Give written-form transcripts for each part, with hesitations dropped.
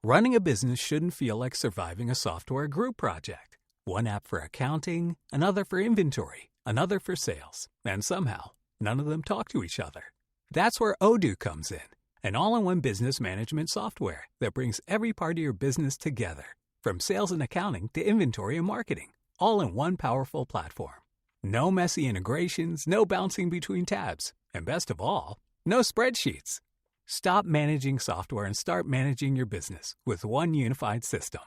Running a business shouldn't feel like surviving a software group project. One app for accounting, another for inventory, another for sales, and somehow none of them talk to each other. That's where Odoo comes in, an all-in-one business management software that brings every part of your business together, from sales and accounting to inventory and marketing, all in one powerful platform. No messy integrations, no bouncing between tabs, and best of all, no spreadsheets. Stop managing software and start managing your business with one unified system.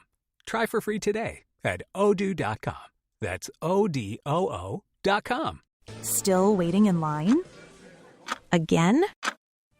Try for free today at odoo.com. That's ODOO.com. Still waiting in line? Again?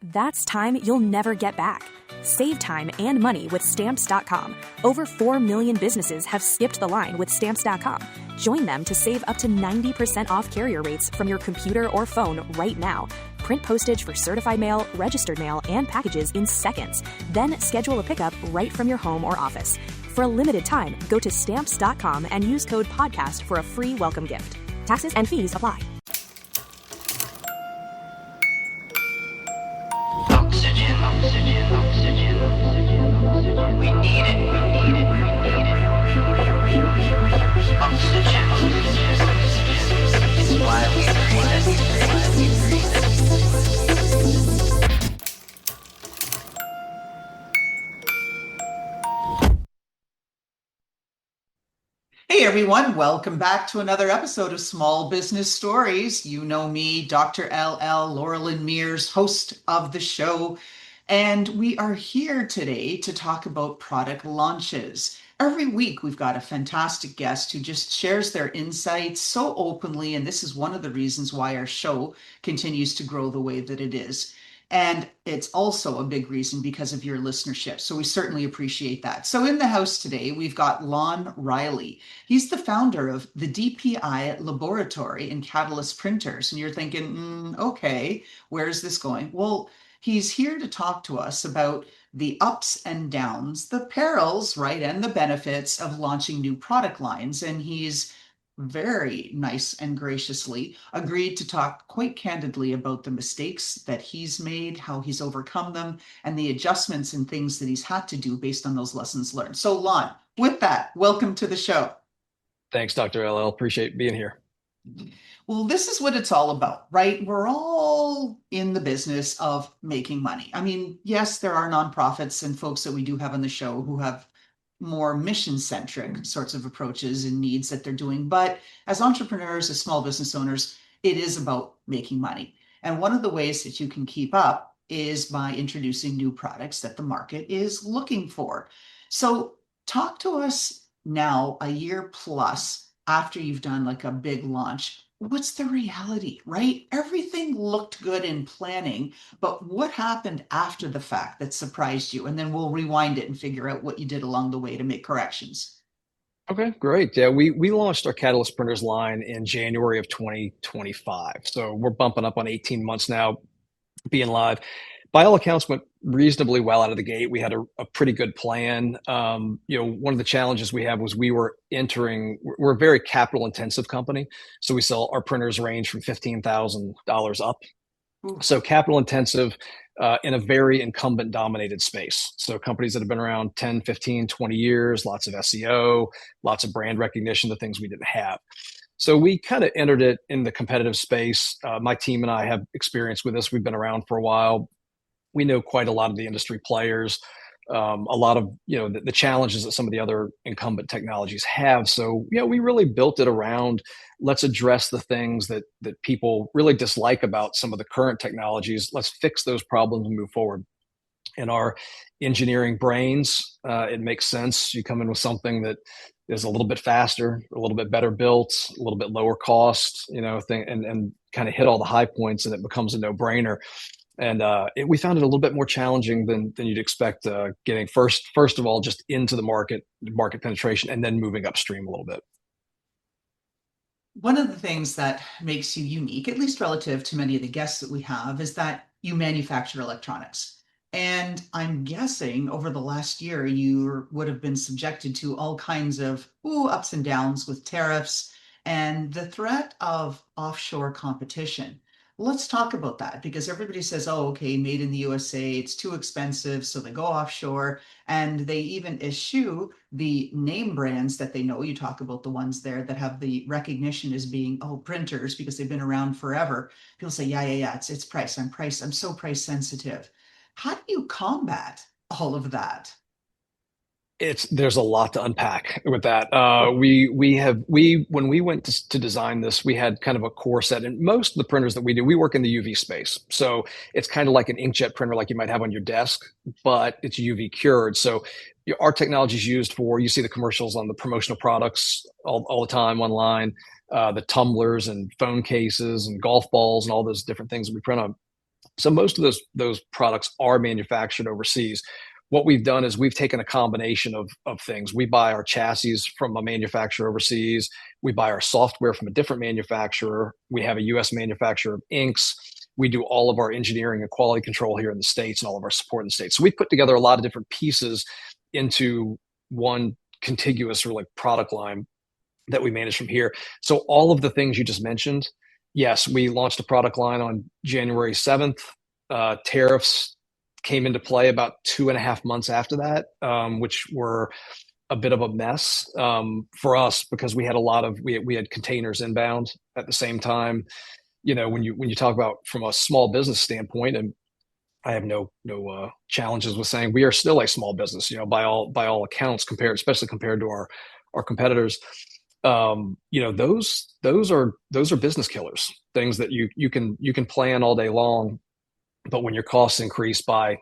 That's time you'll never get back. Save time and money with Stamps.com. Over 4 million businesses have skipped the line with Stamps.com. Join them to save up to 90% off carrier rates from your computer or phone right now. Print postage for certified mail, registered mail, and packages in seconds. Then schedule a pickup right from your home or office. For a limited time, go to Stamps.com and use code PODCAST for a free welcome gift. Taxes and fees apply. Oxygen, oxygen, oxygen, oxygen. We need it, we need it, we need it. Oxygen, oxygen, oxygen. It's why we breathe it, why we breathe it. Hey everyone, welcome back to another episode of Small Business Stories. You know me, Dr. LL, Laura Lynn Mears, host of the show. And we are here today to talk about product launches. Every week we've got a fantastic guest who just shares their insights so openly, and this is one of the reasons why our show continues to grow the way that it is. And it's also a big reason because of your listenership. So we certainly appreciate that. So in the house today, we've got Lon Riley. He's the founder of the DPI Laboratory in Catalyst Printers. And you're thinking, okay, where's this going? Well, he's here to talk to us about the ups and downs, the perils, right, and the benefits of launching new product lines. And he's very nice and graciously agreed to talk quite candidly about the mistakes that he's made, how he's overcome them, and the adjustments and things that he's had to do based on those lessons learned. So Lon, with that, welcome to the show. Thanks, Dr. LL. Appreciate being here. Well, this is what it's all about, right? We're all in the business of making money. I mean, yes, there are nonprofits and folks that we do have on the show who have more mission-centric sorts of approaches and needs that they're doing. But as entrepreneurs, as small business owners, it is about making money. And one of the ways that you can keep up is by introducing new products that the market is looking for. So talk to us now, a year plus after you've done like a big launch. What's the reality, right? Everything looked good in planning, but what happened after the fact that surprised you? And then we'll rewind it and figure out what you did along the way to make corrections. Okay, great. Yeah, we launched our Catalyst Printers line in January of 2025. So we're bumping up on 18 months now being live. By all accounts, went reasonably well out of the gate. We had a pretty good plan. One of the challenges we had was we're a very capital intensive company. So we sell our printers range from $15,000 up. So capital intensive in a very incumbent dominated space. So companies that have been around 10, 15, 20 years, lots of SEO, lots of brand recognition, the things we didn't have. So we kind of entered it in the competitive space. My team and I have experience with this. We've been around for a while. We know quite a lot of the industry players, a lot of the challenges that some of the other incumbent technologies have. So we really built it around let's address the things that people really dislike about some of the current technologies. Let's fix those problems and move forward. In our engineering brains, it makes sense. You come in with something that is a little bit faster, a little bit better built, a little bit lower cost, and kind of hit all the high points, and it becomes a no-brainer. And we found it a little bit more challenging than you'd expect, getting first of all just into the market penetration, and then moving upstream a little bit. One of the things that makes you unique, at least relative to many of the guests that we have, is that you manufacture electronics. And I'm guessing over the last year, you would have been subjected to all kinds of ups and downs with tariffs and the threat of offshore competition. Let's talk about that because everybody says, oh, okay, made in the USA, it's too expensive. So they go offshore and they even eschew the name brands that they know. You talk about the ones there that have the recognition as being, oh, printers because they've been around forever. People say, yeah, it's price. I'm so price sensitive. How do you combat all of that? There's a lot to unpack with that. We when we went to design this, we had kind of a core set, and most of the printers that we do, we work in the UV space, so it's kind of like an inkjet printer, like you might have on your desk, but it's UV cured. So our technology is used for, you see the commercials on the promotional products all the time online, the tumblers and phone cases and golf balls and all those different things that we print on. So most of those products are manufactured overseas. What we've done is we've taken a combination of things. We buy our chassis from a manufacturer overseas. We buy our software from a different manufacturer. We have a US manufacturer of inks. We do all of our engineering and quality control here in the States and all of our support in the States. So we put together a lot of different pieces into one contiguous or like product line that we manage from here. So all of the things you just mentioned, yes, we launched a product line on January 7th. Tariffs came into play about 2.5 months after that, which were a bit of a mess for us because we had we had containers inbound at the same time. When you talk about from a small business standpoint, and I have no challenges with saying we are still a small business, by all accounts, especially compared to our competitors. Those are business killers, things that you can plan all day long, but when your costs increase by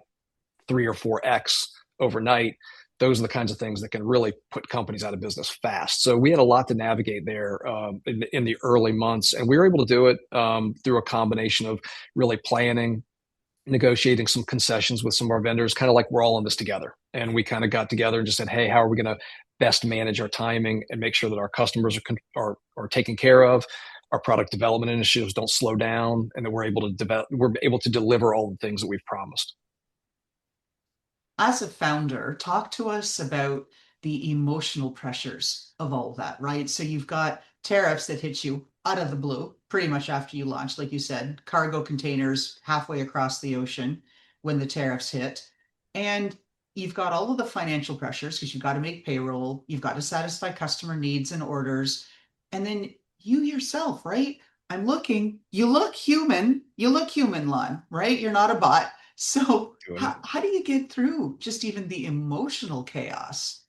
3 or 4x overnight, those are the kinds of things that can really put companies out of business fast. So we had a lot to navigate there in the early months, and we were able to do it through a combination of really planning, negotiating some concessions with some of our vendors, kind of like we're all in this together. And we kind of got together and just said, hey, how are we going to best manage our timing and make sure that our customers are taken care of, our product development initiatives don't slow down, and that we're able to deliver all the things that we've promised. As a founder, talk to us about the emotional pressures of all of that, right? So you've got tariffs that hit you out of the blue pretty much after you launch, like you said, cargo containers halfway across the ocean when the tariffs hit. And you've got all of the financial pressures because you've got to make payroll, you've got to satisfy customer needs and orders. And then you yourself, right? You look human, Lon, right? You're not a bot. So how do you get through just even the emotional chaos?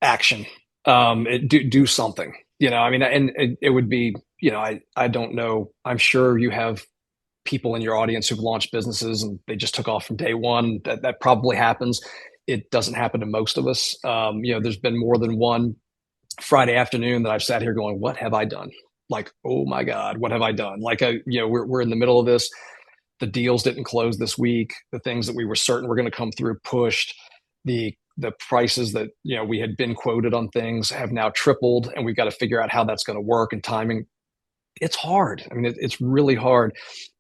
Action. Do something. I mean, and it would be, I don't know. I'm sure you have people in your audience who've launched businesses and they just took off from day one. That probably happens. It doesn't happen to most of us. There's been more than one Friday afternoon that I've sat here going, what have I done? Like, oh my God, what have I done? Like, we're in the middle of this. The deals didn't close this week. The things that we were certain were going to come through pushed. The prices that we had been quoted on things have now tripled, and we've got to figure out how that's going to work and timing. It's hard. I mean, it's really hard.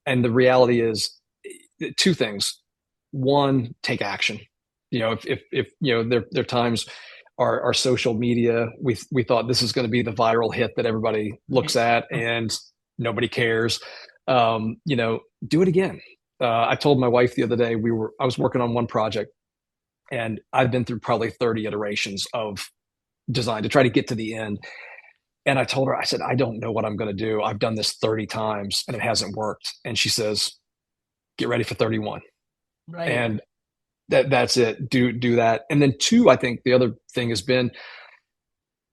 And the reality is two things. One, take action. If there are times our social media, we thought this is going to be the viral hit that everybody looks at and nobody cares. Do it again. I told my wife the other day, I was working on one project and I've been through probably 30 iterations of design to try to get to the end. And I told her, I said, I don't know what I'm going to do. I've done this 30 times and it hasn't worked. And she says, get ready for 31. Right. And that's it. Do that. And then two, I think the other thing has been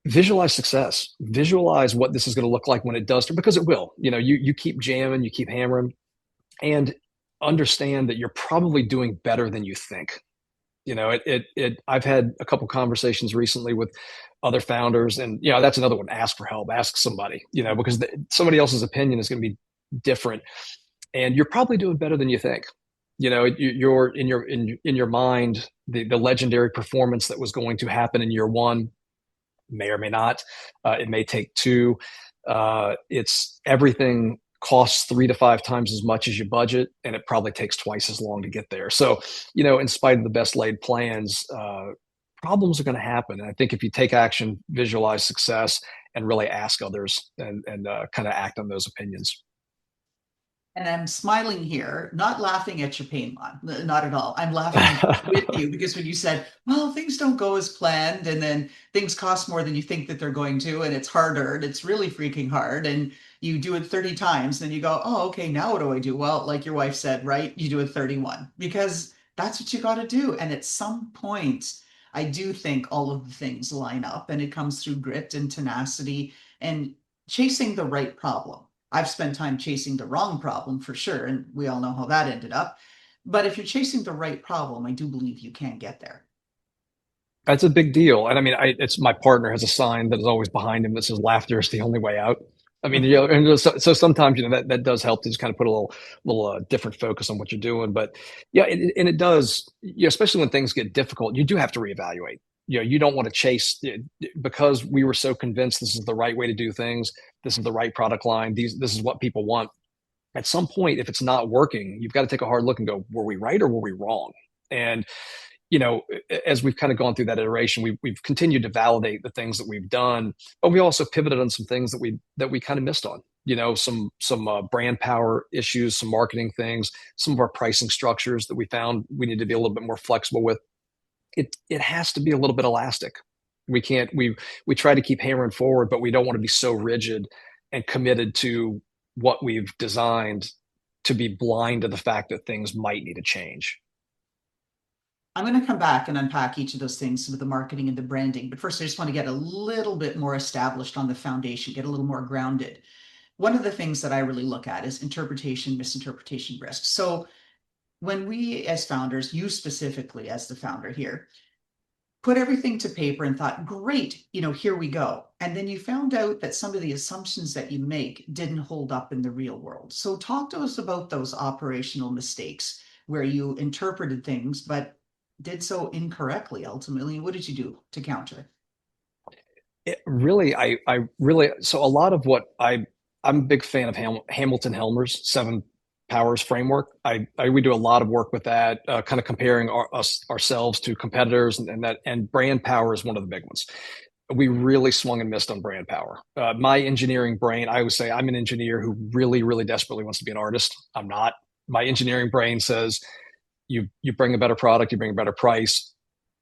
visualize success, visualize what this is going to look like when it does, because it will. You keep jamming, you keep hammering, and understand that you're probably doing better than you think. I've had a couple conversations recently with other founders, and that's another one. Ask for help, ask somebody, because somebody else's opinion is going to be different, and you're probably doing better than you think. You're in your mind, the legendary performance that was going to happen in year one may or may not. It may take two. It's everything costs 3 to 5 times as much as you budget, and it probably takes twice as long to get there. So, in spite of the best laid plans, problems are going to happen. And I think if you take action, visualize success, and really ask others and kind of act on those opinions. And I'm smiling here, not laughing at your pain, Lon, not at all. I'm laughing with you because when you said, well, things don't go as planned, and then things cost more than you think that they're going to, and it's harder, and it's really freaking hard, and you do it 30 times, then you go, oh, okay, now what do I do? Well, like your wife said, right? You do it 31 because that's what you got to do. And at some point, I do think all of the things line up, and it comes through grit and tenacity and chasing the right problem. I've spent time chasing the wrong problem for sure, and we all know how that ended up. But if you're chasing the right problem, I do believe you can get there. That's a big deal. And I mean, it's my partner has a sign that is always behind him that says laughter is the only way out. I mean, and so sometimes, that does help to just kind of put a little different focus on what you're doing. But yeah, and it does, especially when things get difficult, you do have to reevaluate. You don't want to chase because we were so convinced this is the right way to do things. This is the right product line. This is what people want. At some point, if it's not working, you've got to take a hard look and go, were we right or were we wrong? And as we've kind of gone through that iteration, we've continued to validate the things that we've done, but we also pivoted on some things that we kind of missed on. Some brand power issues, some marketing things, some of our pricing structures that we found we need to be a little bit more flexible with. It has to be a little bit elastic. We can't we try to keep hammering forward, but we don't want to be so rigid and committed to what we've designed to be blind to the fact that things might need a change. I'm going to come back and unpack each of those things with the marketing and the branding. But first, I just want to get a little bit more established on the foundation, get a little more grounded. One of the things that I really look at is interpretation, misinterpretation risk. So when we as founders, you specifically as the founder here, put everything to paper and thought, great, here we go. And then you found out that some of the assumptions that you make didn't hold up in the real world. So talk to us about those operational mistakes where you interpreted things, but did so incorrectly ultimately. What did you do to counter? It really, I really, so a lot of what I'm a big fan of Hamilton Helmer's 7 Powers framework. We do a lot of work with that, kind of comparing ourselves to competitors, and brand power is one of the big ones. We really swung and missed on brand power. My engineering brain, I would say I'm an engineer who really, really desperately wants to be an artist. I'm not. My engineering brain says you bring a better product, you bring a better price,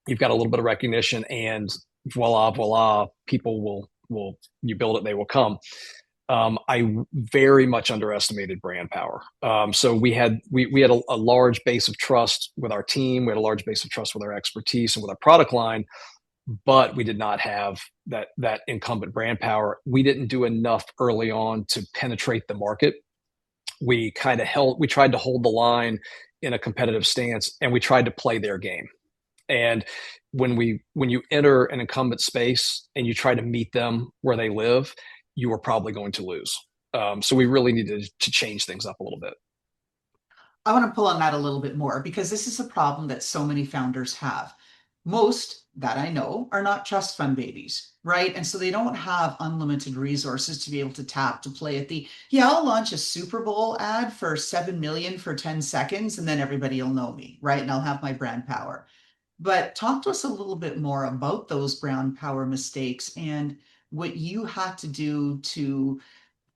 you've got a little bit of recognition, and voila, people will you build it, they will come. I very much underestimated brand power. So we had a large base of trust with our team. We had a large base of trust with our expertise and with our product line, but we did not have that incumbent brand power. We didn't do enough early on to penetrate the market. We tried to hold the line in a competitive stance, and we tried to play their game. And when you enter an incumbent space and you try to meet them where they live, you are probably going to lose. So we really needed to change things up a little bit. I want to pull on that a little bit more because this is a problem that so many founders have. Most that I know are not trust fund babies, right? And so they don't have unlimited resources to be able to tap to play at I'll launch a Super Bowl ad for 7 million for 10 seconds and then everybody will know me, right? And I'll have my brand power. But talk to us a little bit more about those brand power mistakes and what you had to do to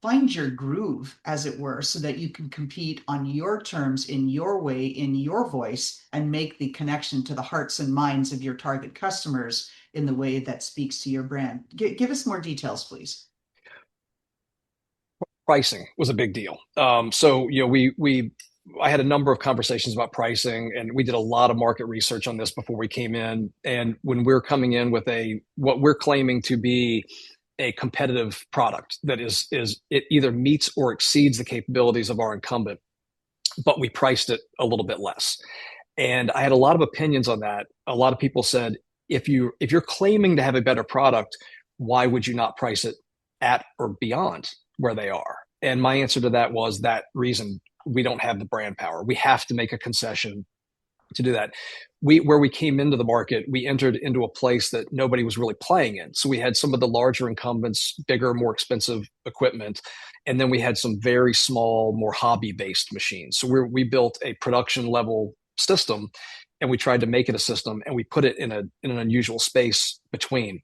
find your groove, as it were, so that you can compete on your terms, in your way, in your voice, and make the connection to the hearts and minds of your target customers in the way that speaks to your brand. Give us more details, please. Pricing was a big deal. I had a number of conversations about pricing, and we did a lot of market research on this before we came in. And when we're coming in with what we're claiming to be a competitive product that is it either meets or exceeds the capabilities of our incumbent, but we priced it a little bit less. And I had a lot of opinions on that. A lot of people said, if you're claiming to have a better product, why would you not price it at or beyond where they are? And my answer to that was that reason. We don't have the brand power. We have to make a concession to do that. Where we came into the market, we entered into a place that nobody was really playing in. So we had some of the larger incumbents, bigger, more expensive equipment. And then we had some very small, more hobby-based machines. So we built a production level system, and we tried to make it a system, and we put it in an unusual space between.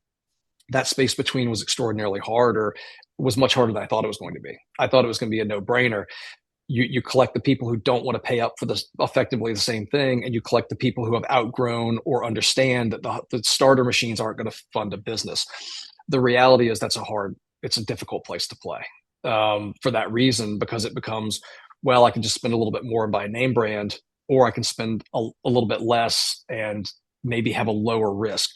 That space between was extraordinarily hard, or was much harder than I thought it was going to be. I thought it was going to be a no-brainer. You collect the people who don't want to pay up for this effectively the same thing, and you collect the people who have outgrown or understand that the starter machines aren't going to fund a business. The reality is it's a difficult place to play for that reason, because it becomes, well, I can just spend a little bit more and buy a name brand, or I can spend a little bit less and maybe have a lower risk.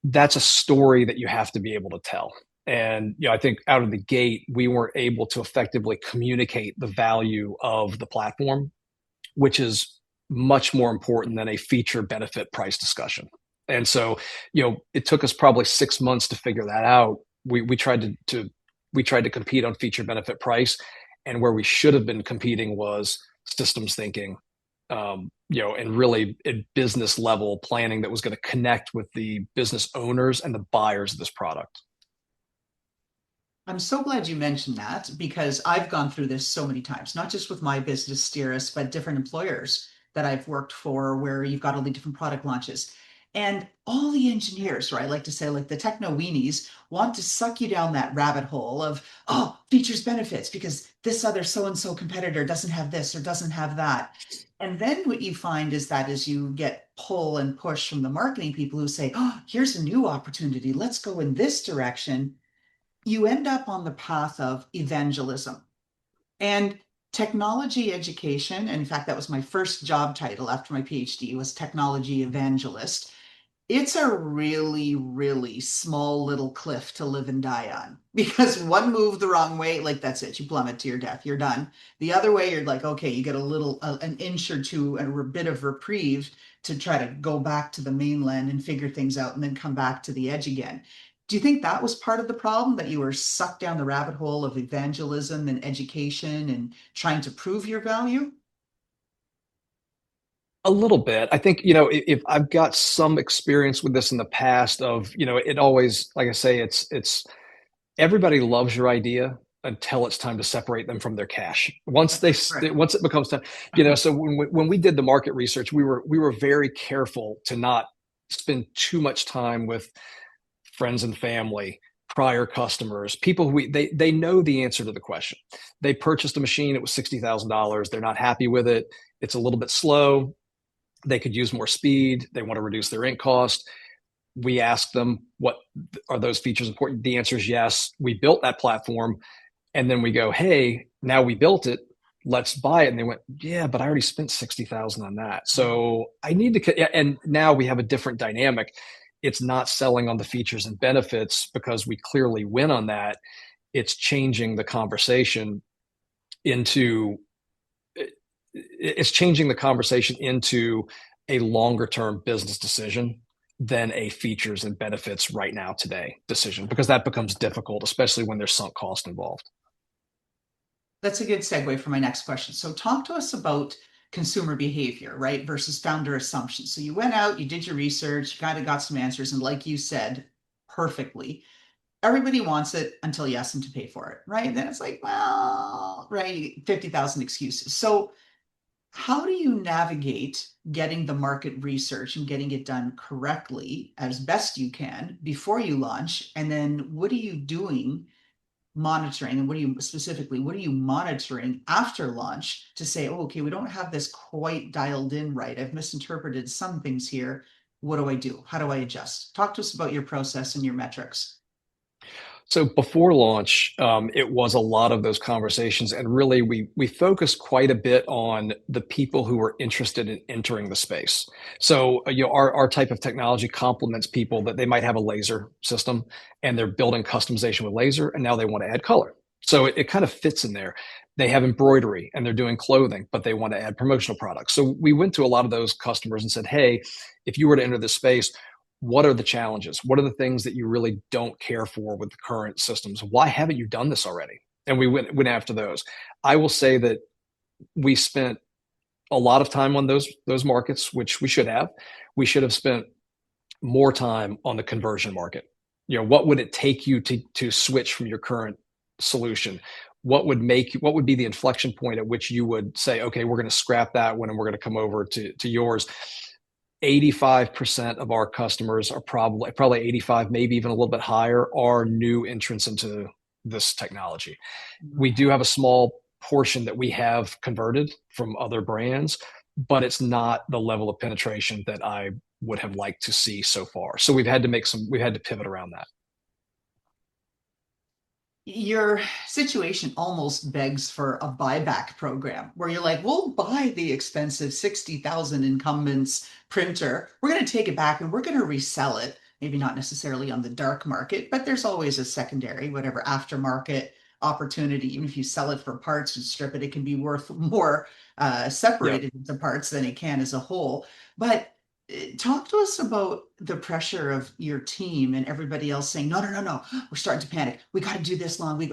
That's a story that you have to be able to tell. And I think out of the gate, we weren't able to effectively communicate the value of the platform, which is much more important than a feature benefit price discussion. And so, it took us probably 6 months to figure that out. We tried to compete on feature benefit price, and where we should have been competing was systems thinking, and really a business level planning that was going to connect with the business owners and the buyers of this product. I'm so glad you mentioned that, because I've gone through this so many times, not just with my business, Steeris, but different employers that I've worked for, where you've got all the different product launches. And all the engineers, or I like to say, like the techno weenies, want to suck you down that rabbit hole of, oh, features, benefits, because this other so-and-so competitor doesn't have this or doesn't have that. And then what you find is that as you get pull and push from the marketing people who say, oh, here's a new opportunity, let's go in this direction, you end up on the path of evangelism. And technology education, and in fact, that was my first job title after my PhD, was technology evangelist. It's a really, really small little cliff to live and die on, because one move the wrong way, like that's it, you plummet to your death, you're done. The other way, you're like, okay, you get an inch or two and a bit of reprieve to try to go back to the mainland and figure things out and then come back to the edge again. Do you think that was part of the problem, that you were sucked down the rabbit hole of evangelism and education and trying to prove your value? A little bit. I think, if I've got some experience with this in the past of, it always, like I say, it's everybody loves your idea until it's time to separate them from their cash. Once it becomes time, so when we did the market research, we were very careful to not spend too much time with friends and family, prior customers, people who they know the answer to the question. They purchased a machine, it was $60,000. They're not happy with it. It's a little bit slow. They could use more speed. They want to reduce their ink cost. We asked them, what are those features important? The answer is yes. We built that platform, and then we go, hey, now we built it, let's buy it. And they went, yeah, but I already spent $60,000 on that. So I need to, and now we have a different dynamic. It's not selling on the features and benefits because we clearly win on that. It's changing the conversation into a longer term business decision than a features and benefits right now today decision, because that becomes difficult, especially when there's sunk cost involved. That's a good segue for my next question. So talk to us about consumer behavior, right, versus founder assumptions. So you went out, you did your research, you kind of got some answers, and like you said perfectly, everybody wants it until you ask them to pay for it, right? And then it's like, well, right, 50,000 excuses. So how do you navigate getting the market research and getting it done correctly as best you can before you launch? And then what are you doing monitoring, and what are you monitoring after launch to say, oh, okay, we don't have this quite dialed in right. I've misinterpreted some things here. What do I do? How do I adjust? Talk to us about your process and your metrics. So before launch, it was a lot of those conversations, and really we focused quite a bit on the people who were interested in entering the space. So our type of technology complements people that they might have a laser system and they're building customization with laser, and now they want to add color. So it kind of fits in there. They have embroidery and they're doing clothing, but they want to add promotional products. So we went to a lot of those customers and said, hey, if you were to enter this space, what are the challenges? What are the things that you really don't care for with the current systems? Why haven't you done this already? And we went after those. I will say that we spent a lot of time on those markets, which we should have. We should have spent more time on the conversion market. What would it take you to switch from your current solution? What would be the inflection point at which you would say, okay, we're going to scrap that one and we're going to come over to yours? 85% of our customers are probably 85, maybe even a little bit higher, are new entrants into this technology. We do have a small portion that we have converted from other brands, but it's not the level of penetration that I would have liked to see so far. So we've had to pivot around that. Your situation almost begs for a buyback program where you're like, we'll buy the expensive 60,000 incumbents printer. We're going to take it back and we're going to resell it. Maybe not necessarily on the dark market, but there's always a secondary, whatever aftermarket opportunity. Even if you sell it for parts and strip it, it can be worth more separated into parts than it can as a whole. But talk to us about the pressure of your team and everybody else saying, no, no, no, no, we're starting to panic. We got to do this long. We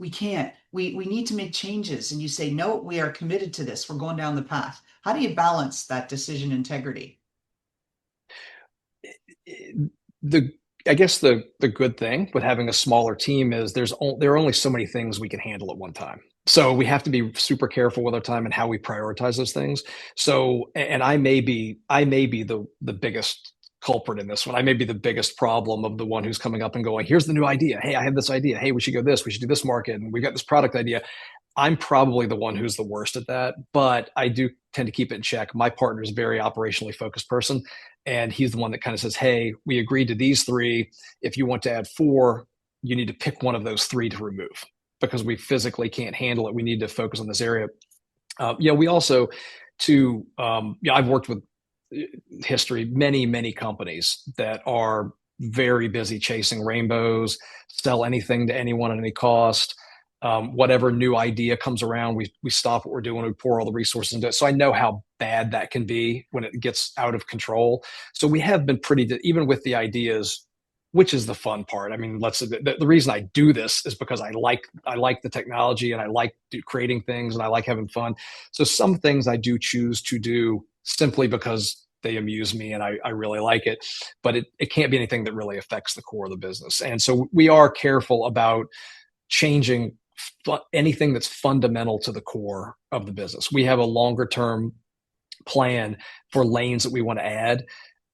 can't. We need to make changes. And you say, no, we are committed to this. We're going down the path. How do you balance that decision integrity? I guess the good thing with having a smaller team is there are only so many things we can handle at one time. So we have to be super careful with our time and how we prioritize those things. So, and I may be the biggest culprit in this one. I may be the biggest problem of the one who's coming up and going, here's the new idea. Hey, I have this idea. Hey, we should go this. We should do this market. And we got this product idea. I'm probably the one who's the worst at that, but I do tend to keep it in check. My partner is a very operationally focused person, and he's the one that kind of says, hey, we agreed to these three. If you want to add four, you need to pick one of those three to remove because we physically can't handle it. We need to focus on this area. We also, I've worked with many companies that are very busy chasing rainbows, sell anything to anyone at any cost. Whatever new idea comes around, we stop what we're doing, we pour all the resources into it. So I know how bad that can be when it gets out of control. So we have been even with the ideas, which is the fun part. I mean, the reason I do this is because I like the technology and I like creating things and I like having fun. So some things I do choose to do simply because they amuse me and I really like it, but it can't be anything that really affects the core of the business. And so we are careful about changing anything that's fundamental to the core of the business. We have a longer term plan for lanes that we want to add.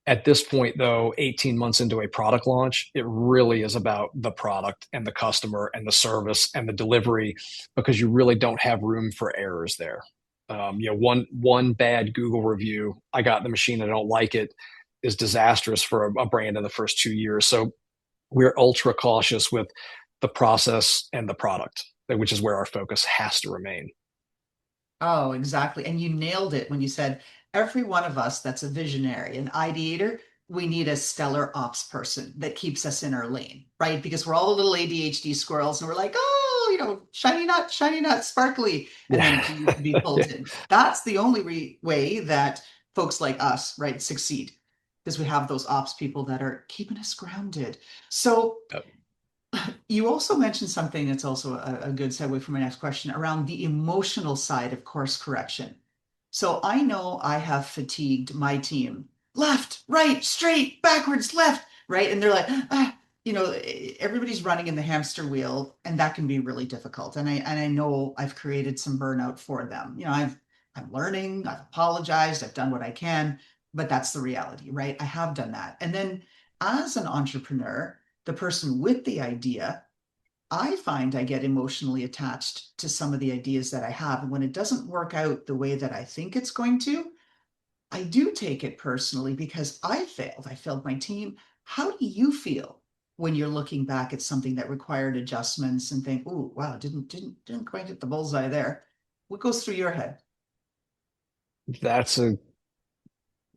At this point, though, 18 months into a product launch, it really is about the product and the customer and the service and the delivery, because you really don't have room for errors there. One bad Google review, I got the machine, I don't like it, is disastrous for a brand in the first 2 years. So we're ultra cautious with the process and the product, which is where our focus has to remain. Oh, exactly. And you nailed it when you said every one of us that's a visionary, an ideator, we need a stellar ops person that keeps us in our lane, right? Because we're all little ADHD squirrels and we're like, oh, shiny nut, sparkly. And then it needs to be pulled in. That's the only way that folks like us, right, succeed, because we have those ops people that are keeping us grounded. So you also mentioned something that's also a good segue for my next question around the emotional side of course correction. So I know I have fatigued my team left, right, straight, backwards, left, right? And they're like, everybody's running in the hamster wheel, and that can be really difficult. And I know I've created some burnout for them. I'm learning, I've apologized, I've done what I can, but that's the reality, right? I have done that. And then as an entrepreneur, the person with the idea, I find I get emotionally attached to some of the ideas that I have. And when it doesn't work out the way that I think it's going to, I do take it personally because I failed my team. How do you feel when you're looking back at something that required adjustments and think, oh, wow, didn't quite hit the bullseye there? What goes through your head? That's a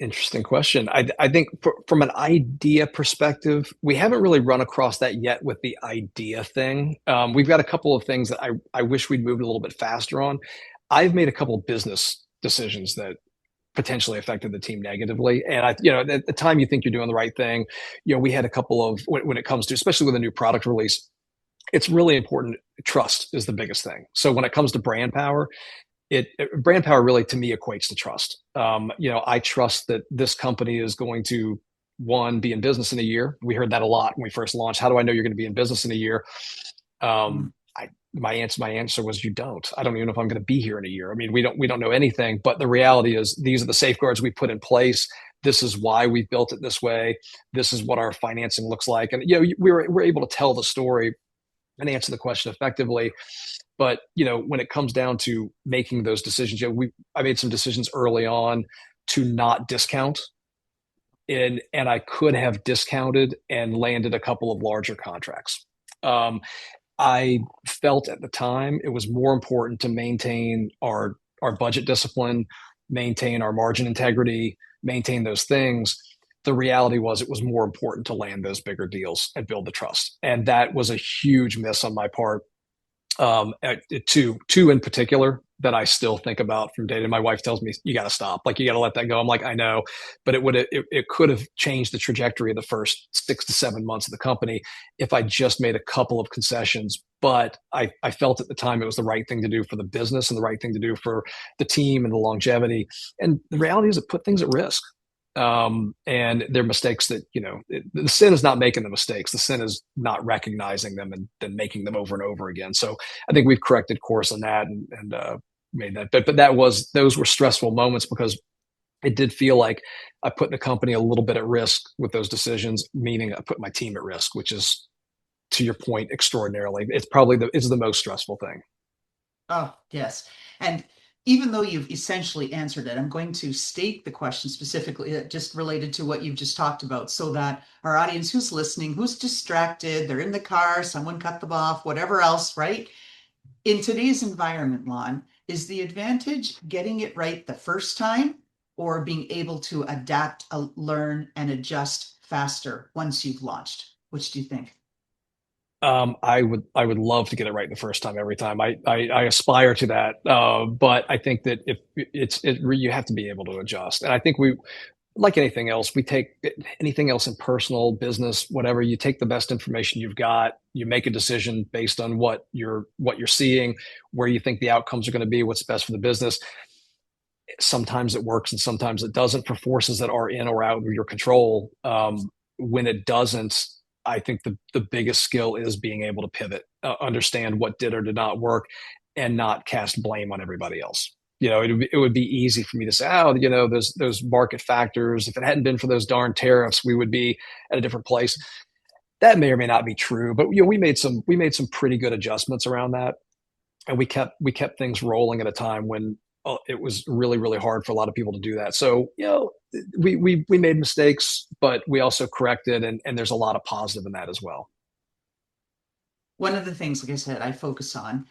interesting question. I think from an idea perspective, we haven't really run across that yet with the idea thing. We've got a couple of things that I wish we'd moved a little bit faster on. I've made a couple of business decisions that potentially affected the team negatively. And at the time you think you're doing the right thing, we had a couple of, when it comes to, especially with a new product release, it's really important. Trust is the biggest thing. So when it comes to brand power, brand power really to me equates to trust. I trust that this company is going to, one, be in business in a year. We heard that a lot when we first launched. How do I know you're going to be in business in a year? My answer was, you don't. I don't even know if I'm going to be here in a year. I mean, we don't know anything, but the reality is these are the safeguards we put in place. This is why we built it this way. This is what our financing looks like. And we're able to tell the story and answer the question effectively. But when it comes down to making those decisions, I made some decisions early on to not discount, and I could have discounted and landed a couple of larger contracts. I felt at the time it was more important to maintain our budget discipline, maintain our margin integrity, maintain those things. The reality was it was more important to land those bigger deals and build the trust. And that was a huge miss on my part. Two in particular that I still think about from day. My wife tells me, you got to stop. Like, you got to let that go. I'm like, I know, but it could have changed the trajectory of the first 6 to 7 months of the company if I just made a couple of concessions. But I felt at the time it was the right thing to do for the business and the right thing to do for the team and the longevity. And the reality is it put things at risk. And they're mistakes that, the sin is not making the mistakes. The sin is not recognizing them and then making them over and over again. So I think we've corrected course on that and made that. But those were stressful moments because it did feel like I put the company a little bit at risk with those decisions, meaning I put my team at risk, which is, to your point, extraordinarily. It's probably it's the most stressful thing. Oh, yes. And even though you've essentially answered it, I'm going to state the question specifically just related to what you've just talked about so that our audience who's listening, who's distracted, they're in the car, someone cut them off, whatever else, right? In today's environment, Lon, is the advantage getting it right the first time or being able to adapt, learn, and adjust faster once you've launched? Which do you think? I would love to get it right the first time every time. I aspire to that, but I think that if you have to be able to adjust. And I think we, like anything else, we take anything else in personal business, whatever. You take the best information you've got. You make a decision based on what you're seeing, where you think the outcomes are going to be, what's best for the business. Sometimes it works and sometimes it doesn't for forces that are in or out of your control. When it doesn't, I think the biggest skill is being able to pivot, understand what did or did not work, and not cast blame on everybody else. It would be easy for me to say, oh, those market factors. If it hadn't been for those darn tariffs, we would be at a different place. That may or may not be true, but we made some pretty good adjustments around that, and we kept things rolling at a time when it was really, really hard for a lot of people to do that. So, we made mistakes, but we also corrected, and there's a lot of positive in that as well. One of the things, like I said, I focus on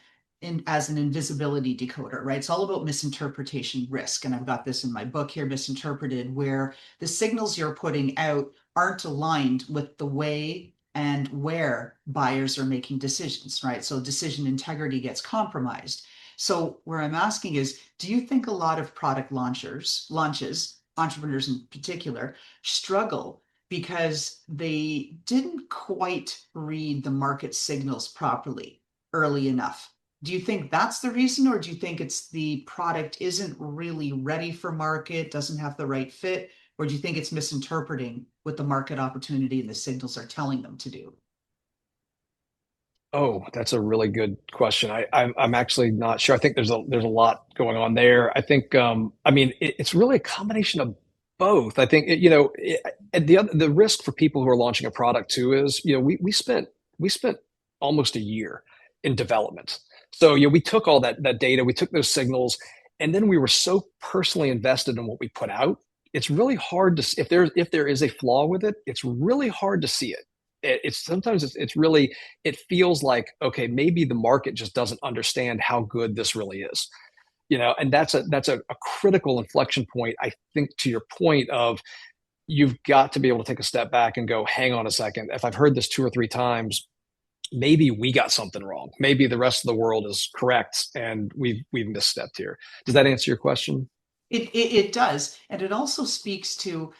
as an invisibility decoder, right? It's all about misinterpretation risk. And I've got this in my book here, Misinterpreted, where the signals you're putting out aren't aligned with the way and where buyers are making decisions, right? So decision integrity gets compromised. So where I'm asking is, do you think a lot of product launches, entrepreneurs in particular, struggle because they didn't quite read the market signals properly early enough? Do you think that's the reason, or do you think it's the product isn't really ready for market, doesn't have the right fit, or do you think it's misinterpreting what the market opportunity and the signals are telling them to do? Oh, that's a really good question. I'm actually not sure. I think there's a lot going on there. I think it's really a combination of both. I think the risk for people who are launching a product too is we spent almost a year in development. So we took all that data, we took those signals, and then we were so personally invested in what we put out. It's really hard to, if there is a flaw with it, it's really hard to see it. It feels like, okay, maybe the market just doesn't understand how good this really is. And that's a critical inflection point, I think, to your point of, you've got to be able to take a step back and go, hang on a second. If I've heard this 2 or 3 times, maybe we got something wrong. Maybe the rest of the world is correct and we've misstepped here. Does that answer your question? It does. And it also speaks to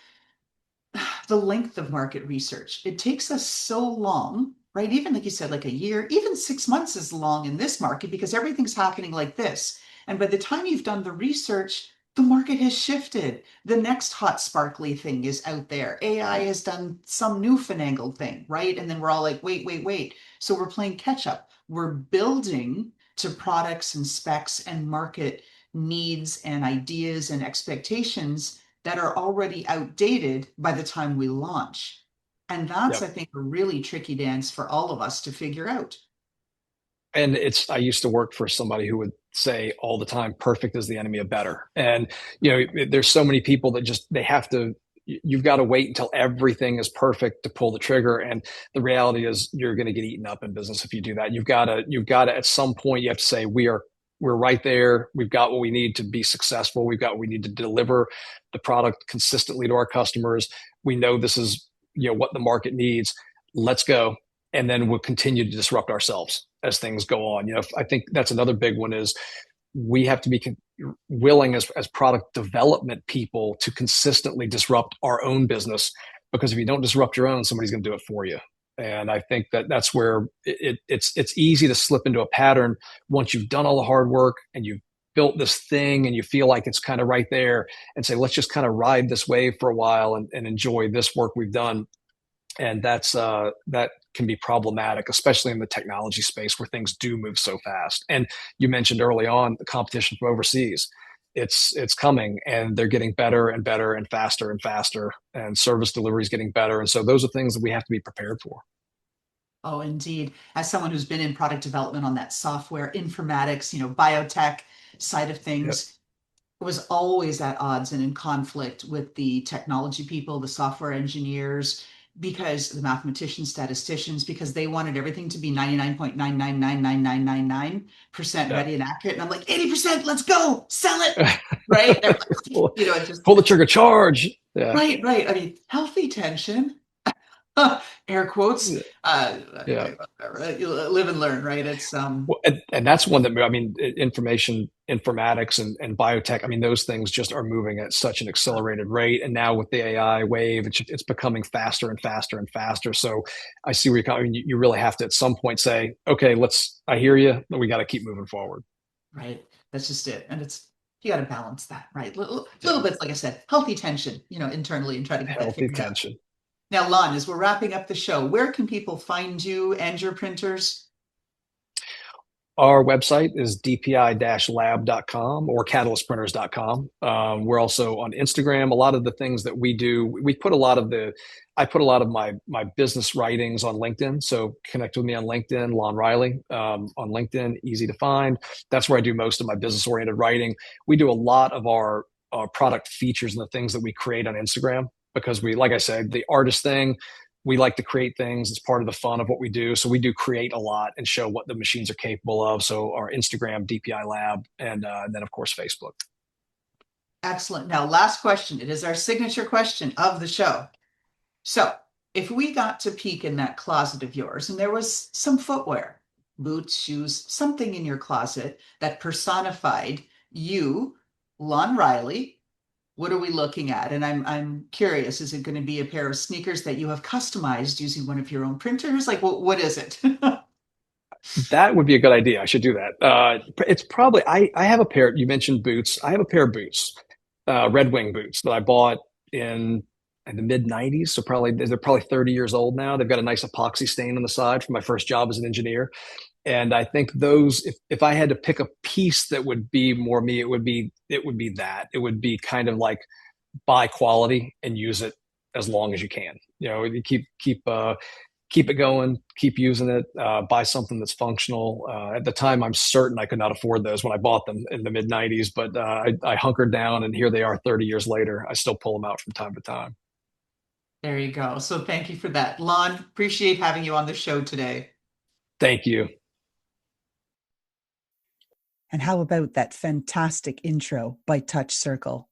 the length of market research. It takes us so long, right? Even like you said, like a year, even 6 months is long in this market because everything's happening like this. And by the time you've done the research, the market has shifted. The next hot sparkly thing is out there. AI has done some new finagled thing, right? And then we're all like, wait, wait, wait. So we're playing catch up. We're building to products and specs and market needs and ideas and expectations that are already outdated by the time we launch. And that's, Yep. I think, a really tricky dance for all of us to figure out. And I used to work for somebody who would say all the time, perfect is the enemy of better. And, there's so many people that you've got to wait until everything is perfect to pull the trigger. And the reality is you're going to get eaten up in business if you do that. You've got to, at some point, you have to say, we're right there. We've got what we need to be successful. We've got what we need to deliver the product consistently to our customers. We know this is, what the market needs. Let's go. And then we'll continue to disrupt ourselves as things go on. I think that's another big one is we have to be willing as product development people to consistently disrupt our own business, because if you don't disrupt your own, somebody's going to do it for you. And I think that's where it's easy to slip into a pattern once you've done all the hard work and you've built this thing and you feel like it's kind of right there, and say, let's just kind of ride this wave for a while and enjoy this work we've done. And that can be problematic, especially in the technology space where things do move so fast. And you mentioned early on the competition from overseas. It's coming, and they're getting better and better and faster, and service delivery is getting better. And so those are things that we have to be prepared for. Oh, indeed. As someone who's been in product development on that software, informatics, biotech side of things, it was always at odds and in conflict with the technology people, the software engineers, because the mathematicians, statisticians, because they wanted everything to be 99.9999999% ready and accurate. And I'm like, 80%, let's go, sell it. Right. Just pull the trigger, charge. Yeah. Right. I mean, healthy tension. Air quotes. Live and learn, right? It's and that's one that, informatics and biotech, those things just are moving at such an accelerated rate. And now with the AI wave, it's becoming faster and faster and faster. So I see where you're coming. You really have to at some point say, okay, I hear you, but we got to keep moving forward. Right. That's just it. And you got to balance that, right? Little bits, like I said, healthy tension, internally, and try to get that figured out. Tension. Now, Lon, as we're wrapping up the show, where can people find you and your printers? Our website is dpi-lab.com or catalystprinters.com. We're also on Instagram. A lot of the things that we do, I put a lot of my business writings on LinkedIn. So connect with me on LinkedIn, Lon Riley, on LinkedIn, easy to find. That's where I do most of my business-oriented writing. We do a lot of our product features and the things that we create on Instagram, because like I said, the artist thing, we like to create things. It's part of the fun of what we do. So we do create a lot and show what the machines are capable of. So our Instagram, DPI Lab, and then of course, Facebook. Excellent. Now, last question. It is our signature question of the show. So if we got to peek in that closet of yours and there was some footwear, boots, shoes, something in your closet that personified you, Lon Riley, what are we looking at? And I'm curious, is it going to be a pair of sneakers that you have customized using one of your own printers? Like, what is it? That would be a good idea. I should do that. It's probably, I have a pair, you mentioned boots. I have a pair of boots, Red Wing boots that I bought in the mid 90s. So they're probably 30 years old now. They've got a nice epoxy stain on the side from my first job as an engineer. And I think those, if I had to pick a piece that would be more me, it would be that. It would be kind of like buy quality and use it as long as you can. You keep it going, keep using it, buy something that's functional. At the time, I'm certain I could not afford those when I bought them in the mid 90s, but I hunkered down, and here they are 30 years later. I still pull them out from time to time. There you go. So thank you for that. Lon, appreciate having you on the show today. Thank you. And how about that fantastic intro by Touch Circle?